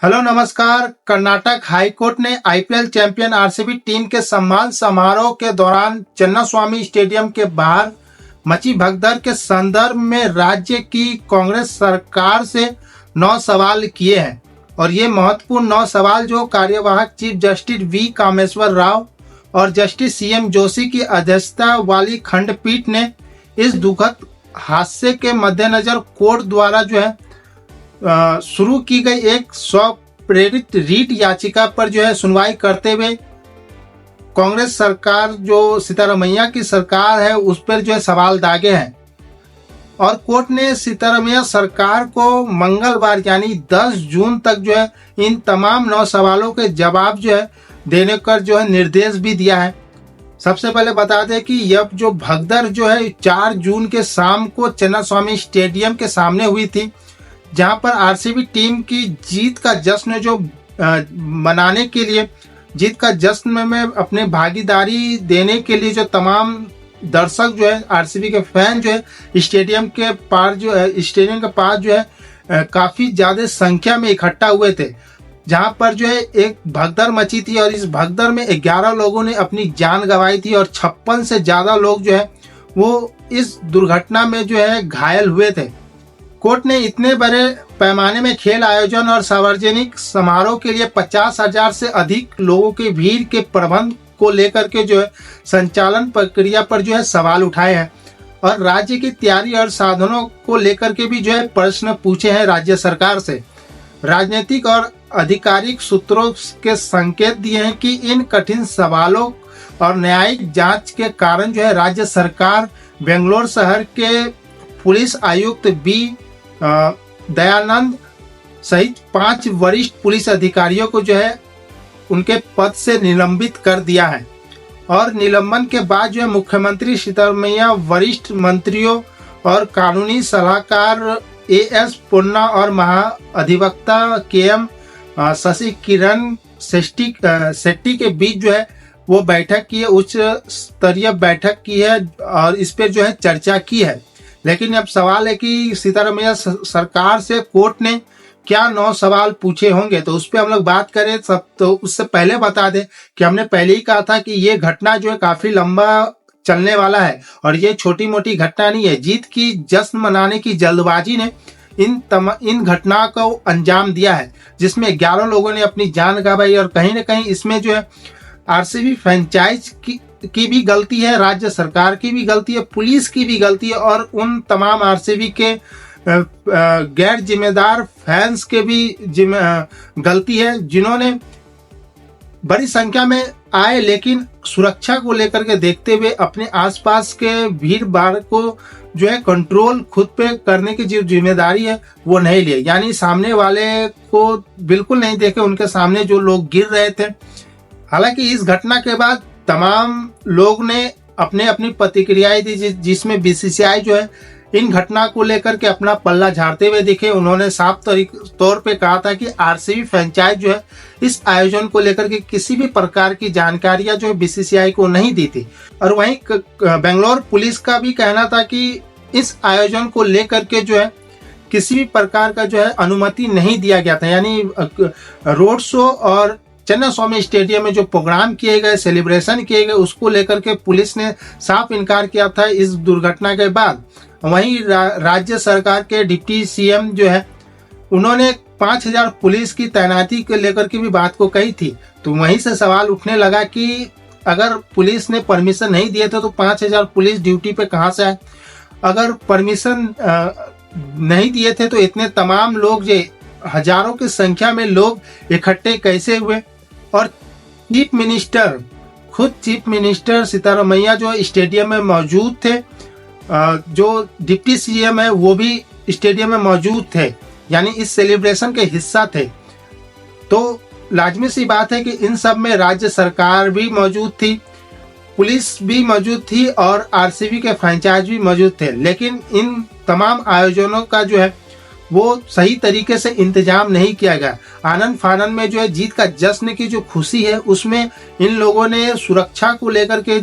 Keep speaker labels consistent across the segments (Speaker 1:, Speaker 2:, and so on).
Speaker 1: Hello नमस्कार। Karnataka high court ने IPL champion RCB team के सम्मान समारोह के दौरान चन्नास्वामी स्टेडियम के बाहर मची भगदड़ के संदर्भ में राज्य की कांग्रेस सरकार से 9 सवाल किए हैं। और ये महत्वपूर्ण 9 सवाल जो कार्यवाहक chief justice V Kameshwar Rao और जस्टिस सीएम जोशी की अध्यक्षता वाली खंडपीठ ने इस दुखद हादसे के मद्देनजर कोर्ट द्वारा शुरू की गई एक स्वप्रेरित रीट याचिका पर सुनवाई करते हुए कांग्रेस सरकार जो सिद्धारमैया की सरकार है उस पर सवाल दागे हैं। और कोर्ट ने सिद्धारमैया सरकार को मंगलवार यानी 10 जून तक इन तमाम 9 सवालों के जवाब देने का निर्देश भी दिया है। सबसे पहले बता दें कि यह जो भगदड़ 4 जून के शाम को चन्नास्वामी स्टेडियम के सामने हुई थी, जहां पर आरसीबी टीम की जीत का जश्न मनाने के लिए, जीत का जश्न में अपने भागीदारी देने के लिए जो तमाम दर्शक आरसीबी के फैन स्टेडियम के पास काफी ज्यादा संख्या में इकट्ठा हुए थे, जहां पर एक भगदड़ मची थी। और इस भगदड़ में 11 लोगों ने अपनी जान गंवाई थी और 56 से ज्यादा लोग वो इस दुर्घटना में घायल हुए थे। कोर्ट ने इतने बड़े पैमाने में खेल आयोजन और सार्वजनिक समारोह के लिए 50,000 से अधिक लोगों की भीड़ के प्रबंध को लेकर के संचालन प्रक्रिया पर सवाल उठाए हैं। और राज्य की तैयारी और साधनों को लेकर के भी प्रश्न पूछे हैं राज्य सरकार से। राजनीतिक और आधिकारिक सूत्रों के संकेत दिए हैं कि इन कठिन सवालों और न्यायिक जांच के कारण राज्य सरकार बेंगलोर शहर के पुलिस आयुक्त बी दयानंद सहित 5 वरिष्ठ पुलिस अधिकारियों को उनके पद से निलंबित कर दिया है। और निलंबन के बाद मुख्यमंत्री सिद्धारमैया, वरिष्ठ मंत्रियों और कानूनी सलाहकार एएस पुन्ना और महाअधिवक्ता केएम शशि किरण शेट्टी के बीच वो बैठक की है, उच्च स्तरीय बैठक की है और इस पर चर्चा की है। लेकिन अब सवाल है कि सिद्धारमैया सरकार से कोर्ट ने क्या 9 सवाल पूछे होंगे, तो उस पर हम लोग बात करें सब। तो उससे पहले बता दें कि हमने पहले ही कहा था कि ये घटना काफी लंबा चलने वाला है और ये छोटी मोटी घटना नहीं है। जीत की जश्न मनाने की जल्दबाजी ने इन घटनाओं को अंजाम दिया है, जिसमें 11 लोगों ने अपनी जान गंवाई। और कहीं ना कहीं इसमें आरसीबी फ्रेंचाइज की भी गलती है, राज्य सरकार की भी गलती है, पुलिस की भी गलती है और उन तमाम आरसीबी के गैर जिम्मेदार फैंस के भी गलती है, जिन्होंने बड़ी संख्या में आए लेकिन सुरक्षा को लेकर के देखते हुए अपने आसपास के भीड़ भाड़ को कंट्रोल खुद पे करने की जो जिम्मेदारी है वो नहीं लिए, यानी सामने वाले को बिल्कुल नहीं देखे, उनके सामने जो लोग गिर रहे थे। हालांकि इस घटना के बाद तमाम लोग ने अपने अपनी प्रतिक्रियाएं दी, जिसमें बीसीसीआई इन घटना को लेकर के अपना पल्ला झाड़ते हुए दिखे। उन्होंने साफ तौर पे कहा था कि आरसीबी फ्रेंचाइज इस आयोजन को लेकर के किसी भी प्रकार की जानकारियां बीसीसीआई को नहीं दी थी। और वहीं बेंगलोर पुलिस का भी कहना था कि इस आयोजन को लेकर के किसी भी प्रकार का अनुमति नहीं दिया गया था, यानी रोड शो और चन्नास्वामी स्टेडियम में जो प्रोग्राम किए गए, सेलिब्रेशन किए गए, उसको लेकर के पुलिस ने साफ इनकार किया था इस दुर्घटना के बाद। वहीं राज्य सरकार के डिप्टी सीएम उन्होंने 5,000 पुलिस की तैनाती को लेकर के भी बात को कही थी। तो वहीं से सवाल उठने लगा कि अगर पुलिस ने परमिशन नहीं दिए थे तो 5,000 पुलिस ड्यूटी पे कहां से आए? अगर परमिशन नहीं दिए थे तो इतने तमाम लोग हजारों की संख्या में लोग इकट्ठे कैसे हुए? और खुद चीफ मिनिस्टर सिद्धारमैया स्टेडियम में मौजूद थे, जो डिप्टी सीएम है वो भी स्टेडियम में मौजूद थे, यानी इस सेलिब्रेशन के हिस्सा थे। तो लाजमी सी बात है कि इन सब में राज्य सरकार भी मौजूद थी, पुलिस भी मौजूद थी और आरसीबी के फ्रेंचाइज भी मौजूद थे। लेकिन इन तमाम आयोजनों का वो सही तरीके से इंतजाम नहीं किया गया। आनंद फानंद में जीत का जश्न की जो खुशी है उसमें इन लोगों ने सुरक्षा को लेकर के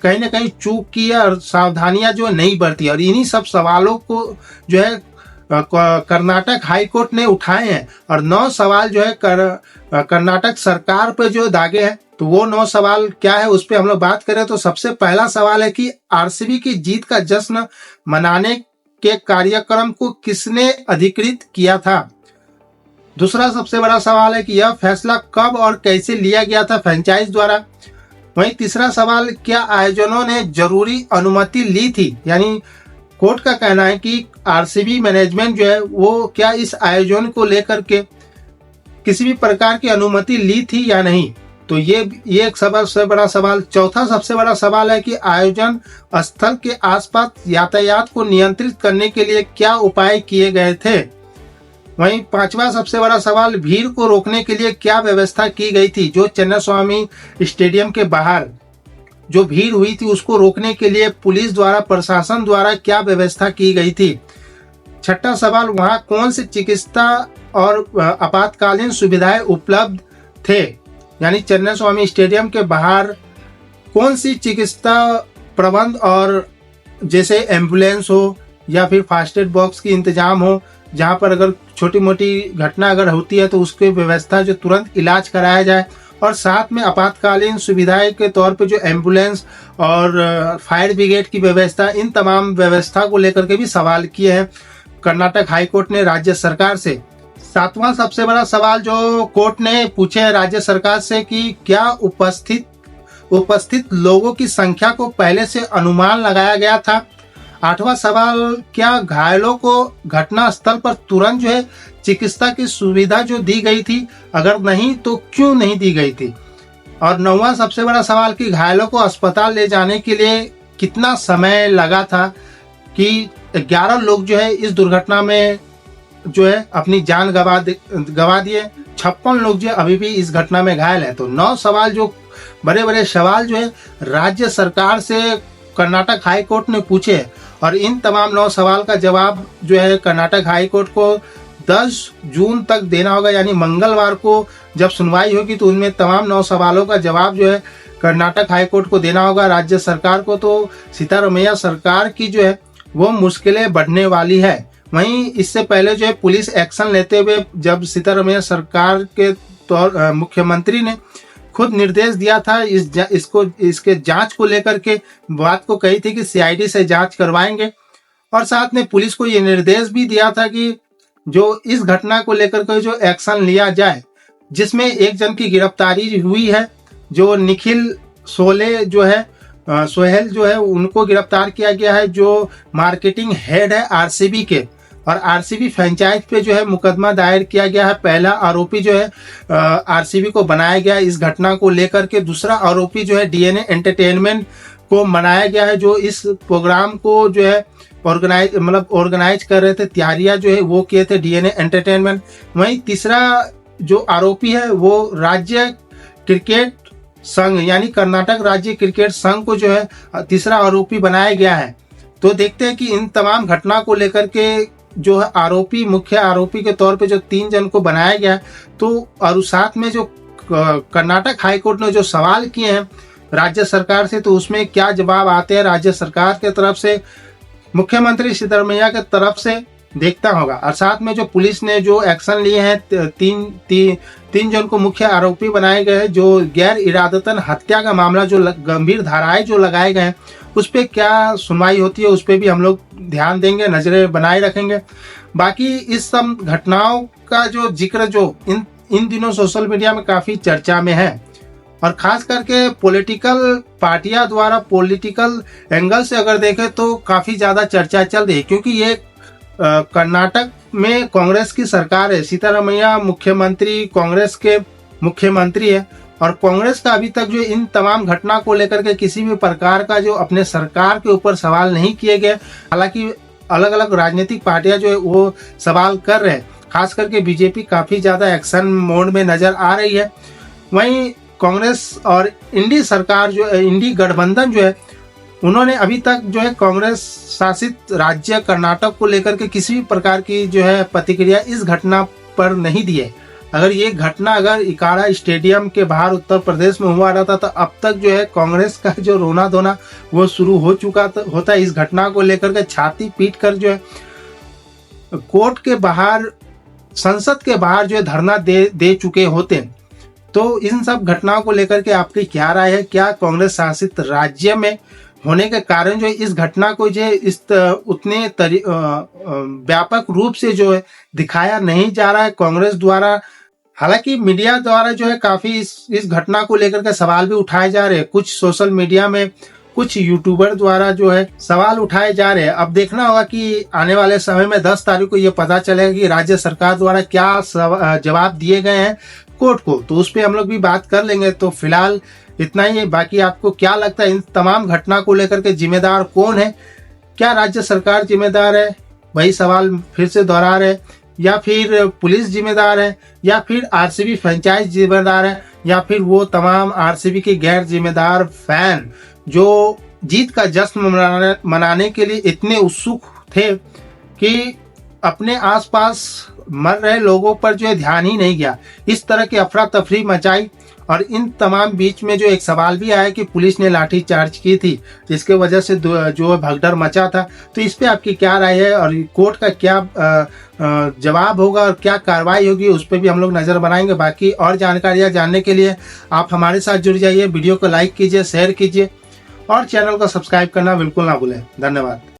Speaker 1: कहीं ना कहीं चूक की है और सावधानियां नहीं बरती। और इन्हीं सब सवालों को कर्नाटक हाई कोर्ट ने उठाए हैं और 9 सवाल जो है कर्नाटक सरकार पे जो दागे हैं। तो वो 9 सवाल क्या है उस पे हम लोग बात करें तो सबसे पहला सवाल है कि आरसीबी की जीत का जश्न मनाने के कार्यक्रम को किसने अधिकृत किया था। दूसरा सबसे बड़ा सवाल है कि यह फैसला कब और कैसे लिया गया था फ्रेंचाइज द्वारा। वहीं तीसरा सवाल, क्या आयोजनों ने जरूरी अनुमति ली थी, यानी कोर्ट का कहना है कि आरसीबी मैनेजमेंट जो है वो क्या इस आयोजन को लेकर के किसी भी प्रकार की अनुमति ली थी या नहीं। तो ये एक सबसे बड़ा सवाल। चौथा सबसे बड़ा सवाल है कि आयोजन स्थल के आसपास यातायात को नियंत्रित करने के लिए क्या उपाय किए गए थे। वहीं पांचवा सबसे बड़ा सवाल, भीड़ को रोकने के लिए क्या व्यवस्था की गई थी। जो चन्नास्वामी स्टेडियम के बाहर जो भीड़ हुई थी उसको रोकने के लिए पुलिस द्वारा, प्रशासन द्वारा क्या व्यवस्था की गई थी। छठा सवाल, वहां कौन सी चिकित्सा और आपातकालीन सुविधाएं उपलब्ध थे, यानी चन्नास्वामी स्टेडियम के बाहर कौन सी चिकित्सा प्रबंध और जैसे एम्बुलेंस हो या फिर फास्ट एड बॉक्स की इंतजाम हो, जहां पर अगर छोटी मोटी घटना अगर होती है तो उसकी व्यवस्था जो तुरंत इलाज कराया जाए। और साथ में आपातकालीन सुविधाएं के तौर पे जो एम्बुलेंस और फायर ब्रिगेड की व्यवस्था, इन तमाम व्यवस्था को लेकर के भी सवाल किए हैं कर्नाटक हाई कोर्ट ने राज्य सरकार से। सातवां सबसे बड़ा सवाल जो कोर्ट ने पूछे हैं राज्य सरकार से कि क्या उपस्थित लोगों की संख्या को पहले से अनुमान लगाया गया था। आठवां सवाल, क्या घायलों को घटना स्थल पर तुरंत जो है चिकित्सा की सुविधा जो दी गई थी, अगर नहीं तो क्यों नहीं दी गई थी। और नौवां सबसे बड़ा सवाल कि घायलों को अस्पताल ले जाने के लिए कितना समय लगा था, कि 11 लोग जो है इस दुर्घटना में जो है अपनी जान गवा दिए, 56 लोग जो अभी भी इस घटना में घायल है। तो 9 सवाल जो बड़े बड़े सवाल जो है राज्य सरकार से कर्नाटक हाई कोर्ट ने पूछे और इन तमाम 9 सवाल का जवाब जो है कर्नाटक हाई कोर्ट को 10 जून तक देना होगा, यानी मंगलवार को जब सुनवाई होगी तो उनमें तमाम 9 सवालों का जवाब जो है कर्नाटक हाई कोर्ट को देना होगा राज्य सरकार को। तो सिद्धारमैया सरकार की जो है वो मुश्किलें बढ़ने वाली है। वहीं इससे पहले जो है पुलिस एक्शन लेते हुए जब सिद्धारमैया सरकार के मुख्यमंत्री ने खुद निर्देश दिया था इसके जांच को लेकर के, बात को कही थी कि सीआईडी से जांच करवाएंगे। और साथ में पुलिस को ये निर्देश भी दिया था कि जो इस घटना को लेकर के जो एक्शन लिया जाए, जिसमें एक जन की गिरफ्तारी हुई है, जो निखिल सोहेल जो है उनको गिरफ्तार किया गया है, जो मार्केटिंग हेड है आरसीबी के। और आरसीबी फ्रेंचाइज पे जो है मुकदमा दायर किया गया है। पहला आरोपी जो है आरसीबी को बनाया गया इस घटना को लेकर के। दूसरा आरोपी जो है डीएनए एंटरटेनमेंट को बनाया गया है, जो इस प्रोग्राम को जो है ऑर्गेनाइज कर रहे थे, तैयारियां जो है वो किए थे डीएनए एंटरटेनमेंट। वहीं तीसरा जो आरोपी है वो राज्य क्रिकेट संघ यानी कर्नाटक राज्य क्रिकेट संघ को जो है तीसरा आरोपी बनाया गया है। तो देखते हैं कि इन तमाम घटना को लेकर के जो है आरोपी, मुख्य आरोपी के तौर पे जो 3 जन को बनाया गया, तो और साथ में जो कर्नाटक हाई कोर्ट ने जो सवाल किए हैं राज्य सरकार से, तो उसमें क्या जवाब आते हैं राज्य सरकार के तरफ से, मुख्यमंत्री सिद्धारमैया के तरफ से, देखता होगा। और साथ में जो पुलिस ने जो एक्शन लिए हैं, तीन जन को मुख्य आरोपी बनाए गए हैं, जो गैर इरादतन हत्या का मामला जो गंभीर धाराएं जो लगाए गए हैं उस पर क्या सुनवाई होती है, उस पर भी हम लोग ध्यान देंगे, नजरें बनाए रखेंगे। बाकी इस सब घटनाओं का जो जिक्र जो इन दिनों सोशल मीडिया में काफी चर्चा में है, और खास करके पॉलिटिकल पार्टियां द्वारा पॉलिटिकल एंगल से अगर देखें तो काफी ज्यादा चर्चा चल रही है, क्योंकि ये कर्नाटक में कांग्रेस की सरकार है। सिद्धारमैया मुख्यमंत्री कांग्रेस के मुख्यमंत्री है, और कांग्रेस का अभी तक जो इन तमाम घटना को लेकर के किसी भी प्रकार का जो अपने सरकार के ऊपर सवाल नहीं किए गए। हालांकि अलग अलग राजनीतिक पार्टियां जो है वो सवाल कर रहे हैं, खास करके बीजेपी काफी ज्यादा एक्शन मोड में नजर आ रही है। वहीं कांग्रेस और इंडी सरकार जो इंडी गठबंधन जो है, उन्होंने अभी तक जो है कांग्रेस शासित राज्य कर्नाटक को लेकर के किसी भी प्रकार की जो है प्रतिक्रिया इस घटना पर नहीं दी है। अगर ये घटना अगर इकारा स्टेडियम के बाहर उत्तर प्रदेश में हुआ रहता तो अब तक जो है कांग्रेस का जो रोना धोना वो शुरू हो चुका होता है। इस घटना को लेकर के छाती पीट कर जो है कोर्ट के बाहर, संसद के बाहर जो है धरना दे चुके होते। तो इन सब घटनाओं को लेकर के आपकी क्या राय है? क्या कांग्रेस शासित राज्य में होने के कारण जो है इस घटना को जो है इस उतने व्यापक रूप से जो है दिखाया नहीं जा रहा है कांग्रेस द्वारा? हालांकि मीडिया द्वारा जो है काफी इस घटना को लेकर के सवाल भी उठाए जा रहे हैं। कुछ सोशल मीडिया में कुछ यूट्यूबर द्वारा जो है सवाल उठाए जा रहे हैं। अब देखना होगा कि आने वाले समय में 10 तारीख को ये पता चलेगा कि राज्य सरकार द्वारा क्या जवाब दिए गए हैं कोर्ट को, तो उस पर हम लोग भी बात कर लेंगे। तो फिलहाल इतना ही है। बाकी आपको क्या लगता है इन तमाम घटना को लेकर के जिम्मेदार कौन है? क्या राज्य सरकार जिम्मेदार है, वही सवाल फिर से दोहरा रहे, या फिर पुलिस जिम्मेदार है, या फिर आरसीबी फ्रेंचाइज जिम्मेदार है, या फिर वो तमाम आरसीबी के गैर जिम्मेदार फैन जो जीत का जश्न मनाने के लिए इतने उत्सुक थे कि अपने आसपास मर रहे लोगों पर जो है ध्यान ही नहीं गया। इस तरह की अफरा तफरी मचाई और इन तमाम बीच में जो एक सवाल भी आया कि पुलिस ने लाठी चार्ज की थी, जिसके वजह से जो भगदड़ मचा था। तो इस पे आपकी क्या राय है और कोर्ट का क्या जवाब होगा और क्या कार्रवाई होगी, उस पर भी हम लोग नजर बनाएंगे। बाकी और जानकारियां जानने के लिए आप हमारे साथ जुड़ जाइए, वीडियो को लाइक कीजिए, शेयर कीजिए और चैनल को सब्सक्राइब करना बिल्कुल ना भूलें। धन्यवाद।